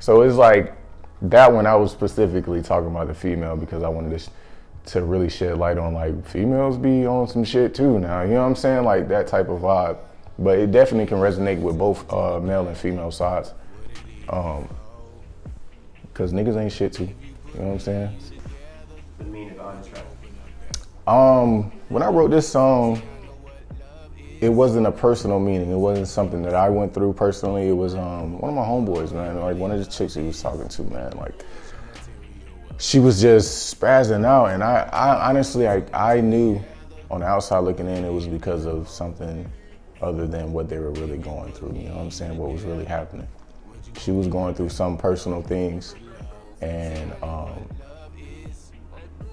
So it's like that one I was specifically talking about the female because I wanted to really shed light on like females be on some shit too now. You know what I'm saying? Like that type of vibe. But it definitely can resonate with both male and female sides. Cause niggas ain't shit too. You know what I'm saying? The meaning behind the track. When I wrote this song, it wasn't a personal meaning. It wasn't something that I went through personally. It was one of my homeboys, man. Like one of the chicks he was talking to, man. Like she was just spazzing out, and I honestly, I knew on the outside looking in, it was because of something other than what they were really going through. You know what I'm saying? What was really happening. She was going through some personal things, and on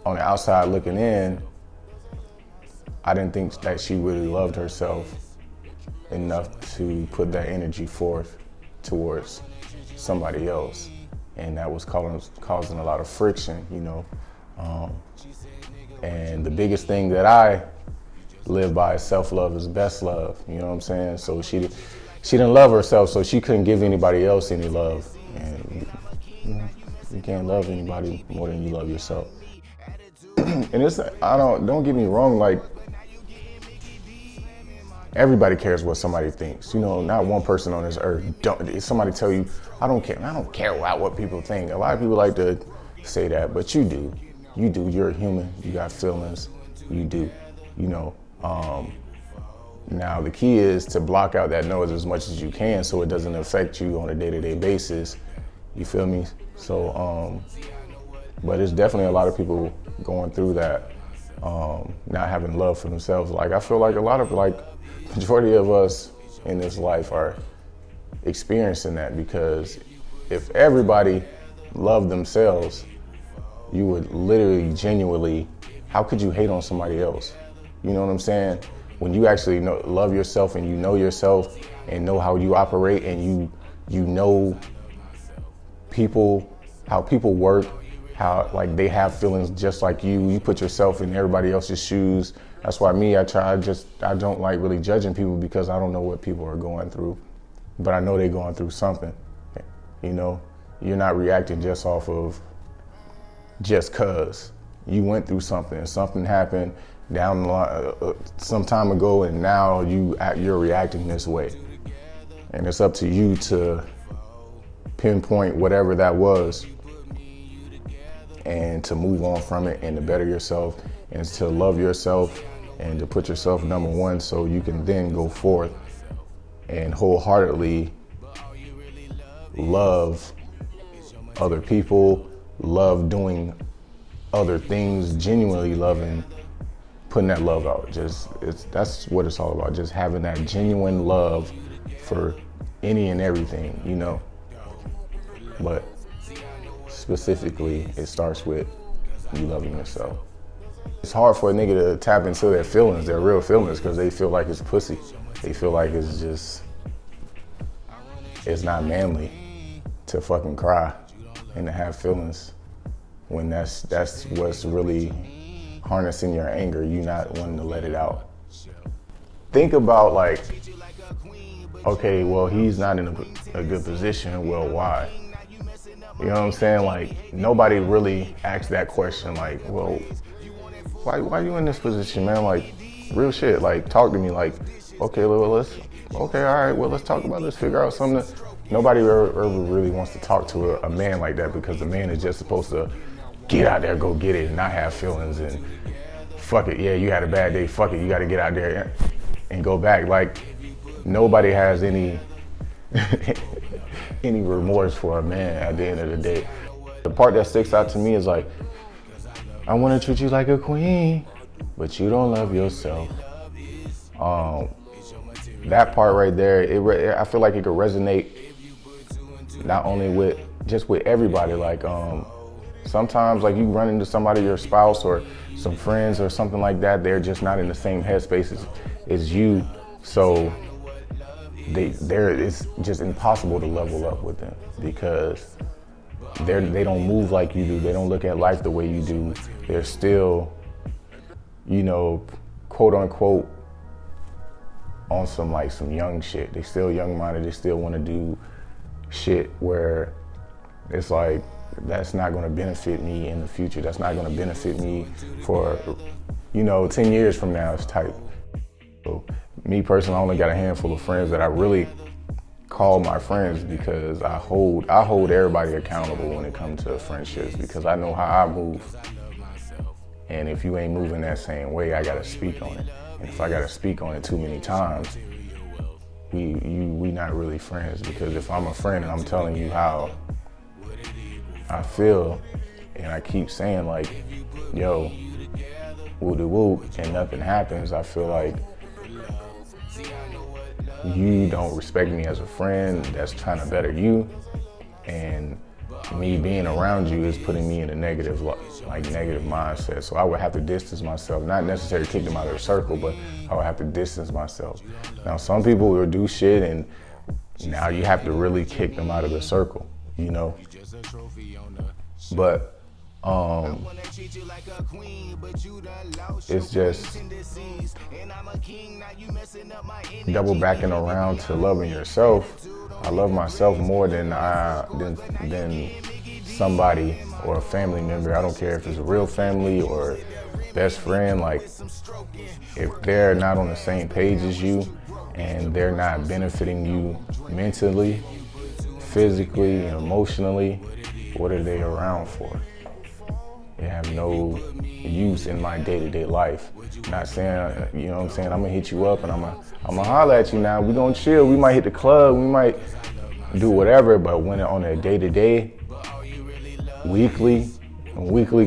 the outside looking in, I didn't think that she really loved herself enough to put that energy forth towards somebody else. And that was causing a lot of friction, you know. And the biggest thing that I live by is self-love is best love, you know what I'm saying? So she didn't love herself, so she couldn't give anybody else any love. And you can't love anybody more than you love yourself. And it's, don't get me wrong, like, everybody cares what somebody thinks. You know, not one person on this earth. If somebody tell you, I don't care about what people think. A lot of people like to say that, but you do. You do. You're a human. You got feelings. You do. You know. Now the key is to block out that noise as much as you can, so it doesn't affect you on a day-to-day basis. You feel me? So, but it's definitely a lot of people going through that, not having love for themselves. Like I feel like a lot of majority of us in this life are experiencing that, because if everybody loved themselves, you would literally, genuinely, how could you hate on somebody else? You know what I'm saying? When you actually love yourself and you know yourself and know how you operate and you know people, how people work, how like they have feelings just like you put yourself in everybody else's shoes. That's why I don't like really judging people, because I don't know what people are going through, but I know they're going through something. You know, you're not reacting just off of just cause. You went through something happened down the line, some time ago, and now you're reacting this way. And it's up to you to pinpoint whatever that was and to move on from it and to better yourself and to love yourself and to put yourself number one, so you can then go forth and wholeheartedly love other people, love doing other things, genuinely loving, putting that love out. That's what it's all about. Just having that genuine love for any and everything, you know. But specifically, it starts with you loving yourself. It's hard for a nigga to tap into their feelings, their real feelings, because they feel like it's pussy. They feel like it's not manly to fucking cry and to have feelings, when that's what's really harnessing your anger, you not wanting to let it out. Think about like, okay, well, he's not in a good position, well, why? You know what I'm saying? Like, nobody really asks that question, like, well, why are you in this position, man? Like, real shit, like, talk to me, like, okay, all right, well, let's talk about this, figure out something. Nobody ever really wants to talk to a man like that, because the man is just supposed to get out there, go get it, and not have feelings, and fuck it, yeah, you had a bad day, fuck it, you gotta get out there and go back. Like, nobody has any any remorse for a man at the end of the day. The part that sticks out to me is like, I wanna treat you like a queen, but you don't love yourself. That part right there, I feel like it could resonate not only with everybody. Like, sometimes like you run into somebody, your spouse or some friends or something like that, they're just not in the same headspace as you. So it's just impossible to level up with them, because they don't move like you do. They don't look at life the way you do. They're still, you know, quote unquote, on some young shit. They still young minded. They still want to do shit where it's like, that's not gonna benefit me in the future. That's not gonna benefit me for, 10 years from now, it's tight. So, me personally, I only got a handful of friends that I really call my friends, because I hold everybody accountable when it comes to friendships, because I know how I move. And if you ain't moving that same way, I gotta speak on it. And if I gotta speak on it too many times, we not really friends. Because if I'm a friend and I'm telling you how I feel, and I keep saying like, yo, woo-de-woo, and nothing happens, I feel like you don't respect me as a friend that's trying to better you, and me being around you is putting me in a negative mindset. So I would have to distance myself, not necessarily kick them out of the circle, but I would have to distance myself. Now, some people will do shit and now you have to really kick them out of the circle, But it's just double backing around to loving yourself. I love myself more than somebody or a family member. I don't care if it's a real family or best friend. Like, if they're not on the same page as you and they're not benefiting you mentally, physically, and emotionally, what are they around for? They have no use in my day-to-day life. Not saying, I'm gonna hit you up and I'm gonna holler at you now. We gonna chill. We might hit the club. We might do whatever. But when on a day-to-day, weekly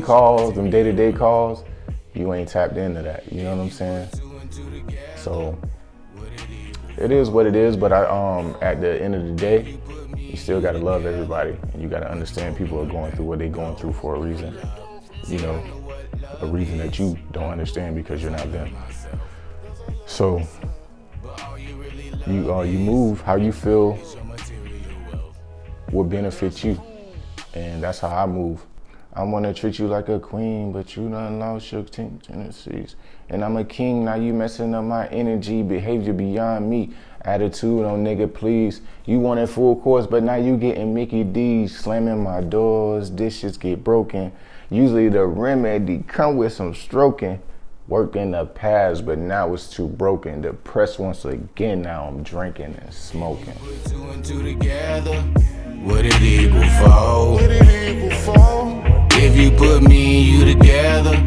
calls, them day-to-day calls, you ain't tapped into that. You know what I'm saying? So it is what it is. But at the end of the day, you still gotta love everybody, and you gotta understand people are going through what they're going through for a reason. A reason that you don't understand because you're not them. So you move how you feel will benefit you, and that's how I move. I wanna treat you like a queen, but you done lost your tendencies. And I'm a king, now you messing up my energy, behavior beyond me. Attitude on nigga, please. You wanted full course, but now you getting Mickey D's, slamming my doors, dishes get broken. Usually the remedy come with some stroking. Worked in the past, but now it's too broken. Depressed once again, now I'm drinking and smoking. Put two and two together, what it equal for? If you put me and you together,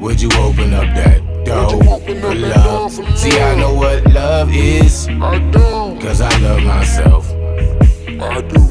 would you open up that door for love? See, I know what love is, 'cause I love myself. I do.